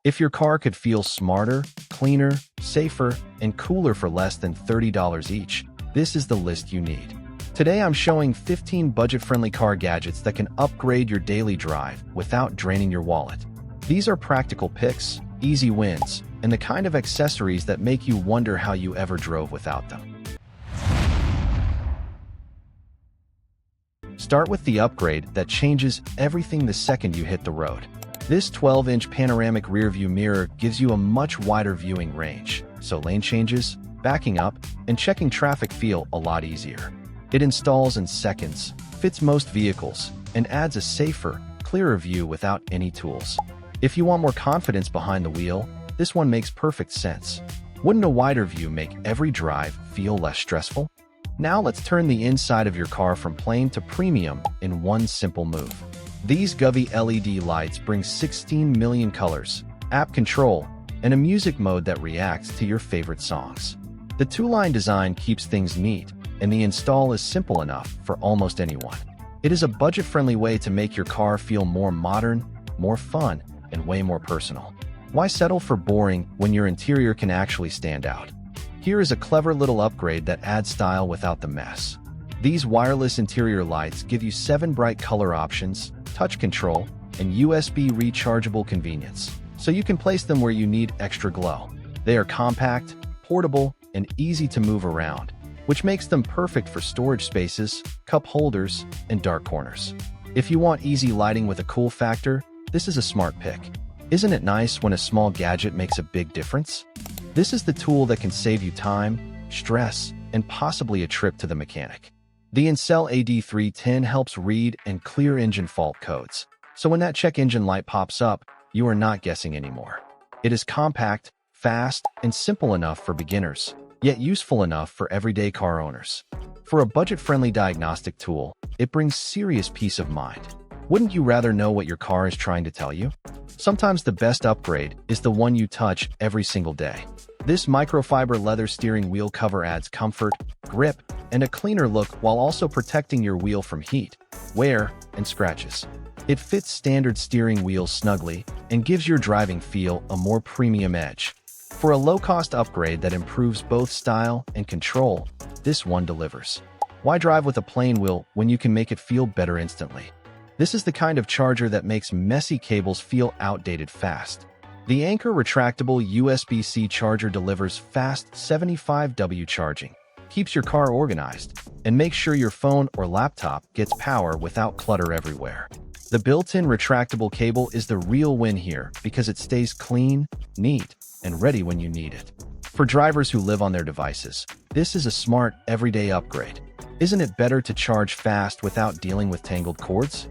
If your car could feel smarter, cleaner, safer, and cooler for less than $30 each, this is the list you need. Today I'm showing 15 budget-friendly car gadgets that can upgrade your daily drive without draining your wallet. These are practical picks, easy wins, and the kind of accessories that make you wonder how you ever drove without them. Start with the upgrade that changes everything the second you hit the road. This 12-inch panoramic rearview mirror gives you a much wider viewing range, so lane changes, backing up, and checking traffic feel a lot easier. It installs in seconds, fits most vehicles, and adds a safer, clearer view without any tools. If you want more confidence behind the wheel, this one makes perfect sense. Wouldn't a wider view make every drive feel less stressful? Now let's turn the inside of your car from plain to premium in one simple move. These Govee LED lights bring 16 million colors, app control, and a music mode that reacts to your favorite songs. The two-line design keeps things neat, and the install is simple enough for almost anyone. It is a budget-friendly way to make your car feel more modern, more fun, and way more personal. Why settle for boring when your interior can actually stand out? Here is a clever little upgrade that adds style without the mess. These wireless interior lights give you 7 bright color options, touch control, and USB rechargeable convenience, so you can place them where you need extra glow. They are compact, portable, and easy to move around, which makes them perfect for storage spaces, cup holders, and dark corners. If you want easy lighting with a cool factor, this is a smart pick. Isn't it nice when a small gadget makes a big difference? This is the tool that can save you time, stress, and possibly a trip to the mechanic. The ANCEL AD310 helps read and clear engine fault codes, so when that check engine light pops up, you are not guessing anymore. It is compact, fast, and simple enough for beginners, yet useful enough for everyday car owners. For a budget-friendly diagnostic tool, it brings serious peace of mind. Wouldn't you rather know what your car is trying to tell you? Sometimes the best upgrade is the one you touch every single day. This microfiber leather steering wheel cover adds comfort, grip, and a cleaner look while also protecting your wheel from heat, wear, and scratches. It fits standard steering wheels snugly and gives your driving feel a more premium edge. For a low-cost upgrade that improves both style and control, this one delivers. Why drive with a plain wheel when you can make it feel better instantly? This is the kind of charger that makes messy cables feel outdated fast. The Anker retractable USB-C charger delivers fast 75W charging, keeps your car organized, and makes sure your phone or laptop gets power without clutter everywhere. The built-in retractable cable is the real win here because it stays clean, neat, and ready when you need it. For drivers who live on their devices, this is a smart, everyday upgrade. Isn't it better to charge fast without dealing with tangled cords?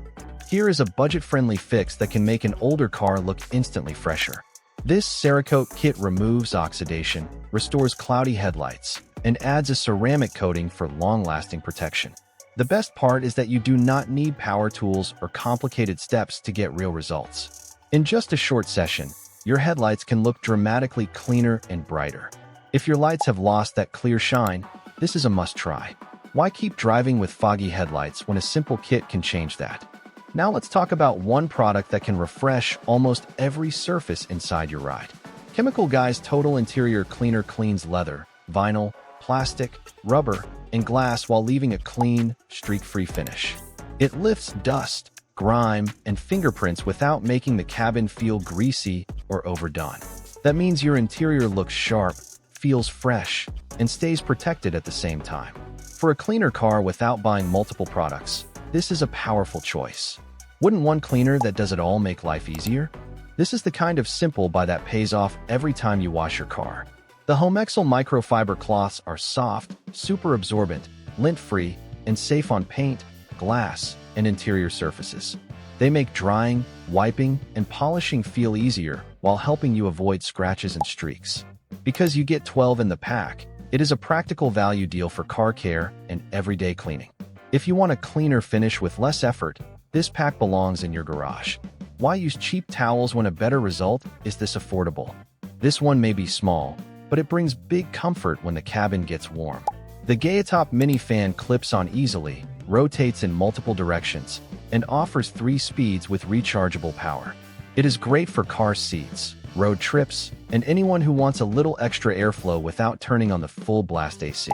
Here is a budget-friendly fix that can make an older car look instantly fresher. This CERAKOTE kit removes oxidation, restores cloudy headlights, and adds a ceramic coating for long-lasting protection. The best part is that you do not need power tools or complicated steps to get real results. In just a short session, your headlights can look dramatically cleaner and brighter. If your lights have lost that clear shine, this is a must-try. Why keep driving with foggy headlights when a simple kit can change that? Now let's talk about one product that can refresh almost every surface inside your ride. Chemical Guy's Total Interior Cleaner cleans leather, vinyl, plastic, rubber, and glass while leaving a clean, streak-free finish. It lifts dust, grime, and fingerprints without making the cabin feel greasy or overdone. That means your interior looks sharp, feels fresh, and stays protected at the same time. For a cleaner car without buying multiple products, this is a powerful choice. Wouldn't one cleaner that does it all make life easier? This is the kind of simple buy that pays off every time you wash your car. The HOMEXCEL microfiber cloths are soft, super absorbent, lint-free, and safe on paint, glass, and interior surfaces. They make drying, wiping, and polishing feel easier while helping you avoid scratches and streaks. Because you get 12 in the pack, it is a practical value deal for car care and everyday cleaning. If you want a cleaner finish with less effort, this pack belongs in your garage. Why use cheap towels when a better result is this affordable? This one may be small, but it brings big comfort when the cabin gets warm. The Gaiatop mini fan clips on easily, rotates in multiple directions, and offers 3 speeds with rechargeable power. It is great for car seats, road trips, and anyone who wants a little extra airflow without turning on the full blast AC.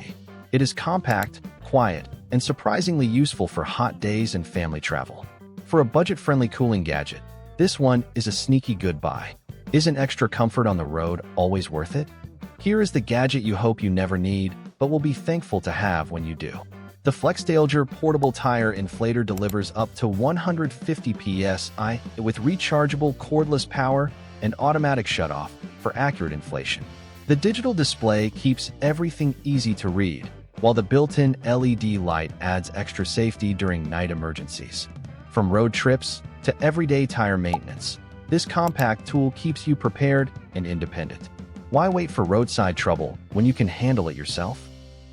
It is compact, quiet, and surprisingly useful for hot days and family travel. For a budget-friendly cooling gadget, this one is a sneaky good buy. Isn't extra comfort on the road always worth it? Here is the gadget you hope you never need, but will be thankful to have when you do. The FLEXTAILGEAR portable tire inflator delivers up to 150 psi with rechargeable cordless power and automatic shutoff for accurate inflation. The digital display keeps everything easy to read, while the built-in LED light adds extra safety during night emergencies. From road trips to everyday tire maintenance, this compact tool keeps you prepared and independent. Why wait for roadside trouble when you can handle it yourself?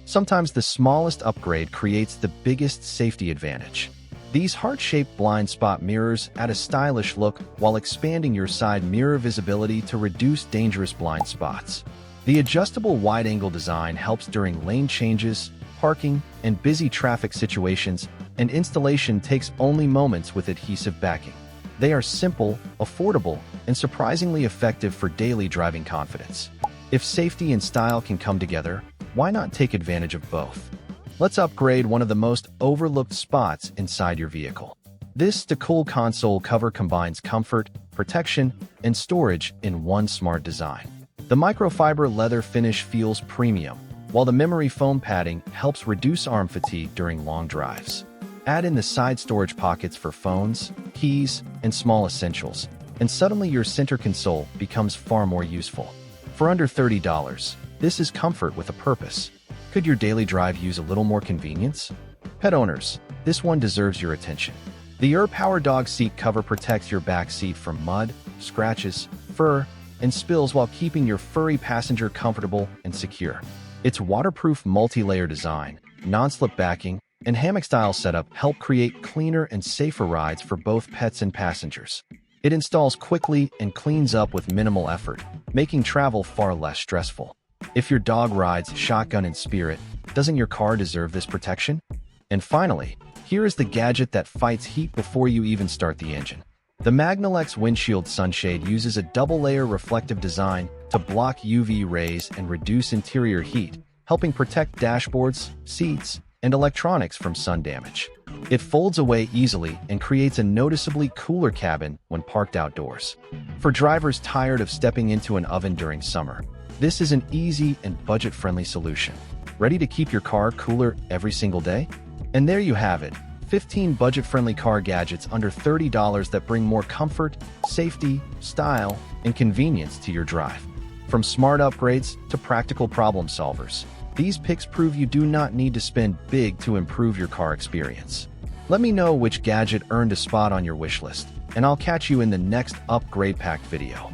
Sometimes the smallest upgrade creates the biggest safety advantage. These heart-shaped blind spot mirrors add a stylish look while expanding your side mirror visibility to reduce dangerous blind spots. The adjustable wide-angle design helps during lane changes, parking, and busy traffic situations, and installation takes only moments with adhesive backing. They are simple, affordable, and surprisingly effective for daily driving confidence. If safety and style can come together, why not take advantage of both? Let's upgrade one of the most overlooked spots inside your vehicle. This Stacool console cover combines comfort, protection, and storage in one smart design. The microfiber leather finish feels premium, while the memory foam padding helps reduce arm fatigue during long drives. Add in the side storage pockets for phones, keys, and small essentials, and suddenly your center console becomes far more useful. For under $30, this is comfort with a purpose. Could your daily drive use a little more convenience? Pet owners, this one deserves your attention. The URPOWER dog seat cover protects your back seat from mud, scratches, fur, and spills while keeping your furry passenger comfortable and secure. Its waterproof multi-layer design, non-slip backing, and hammock-style setup help create cleaner and safer rides for both pets and passengers. It installs quickly and cleans up with minimal effort, making travel far less stressful. If your dog rides shotgun in spirit, doesn't your car deserve this protection? And finally, here is the gadget that fights heat before you even start the engine. The Magnelex Windshield Sunshade uses a double-layer reflective design to block UV rays and reduce interior heat, helping protect dashboards, seats, and electronics from sun damage. It folds away easily and creates a noticeably cooler cabin when parked outdoors. For drivers tired of stepping into an oven during summer, this is an easy and budget-friendly solution. Ready to keep your car cooler every single day? And there you have it, 15 budget-friendly car gadgets under $30 that bring more comfort, safety, style, and convenience to your drive. From smart upgrades to practical problem solvers, these picks prove you do not need to spend big to improve your car experience. Let me know which gadget earned a spot on your wish list, and I'll catch you in the next upgrade pack video.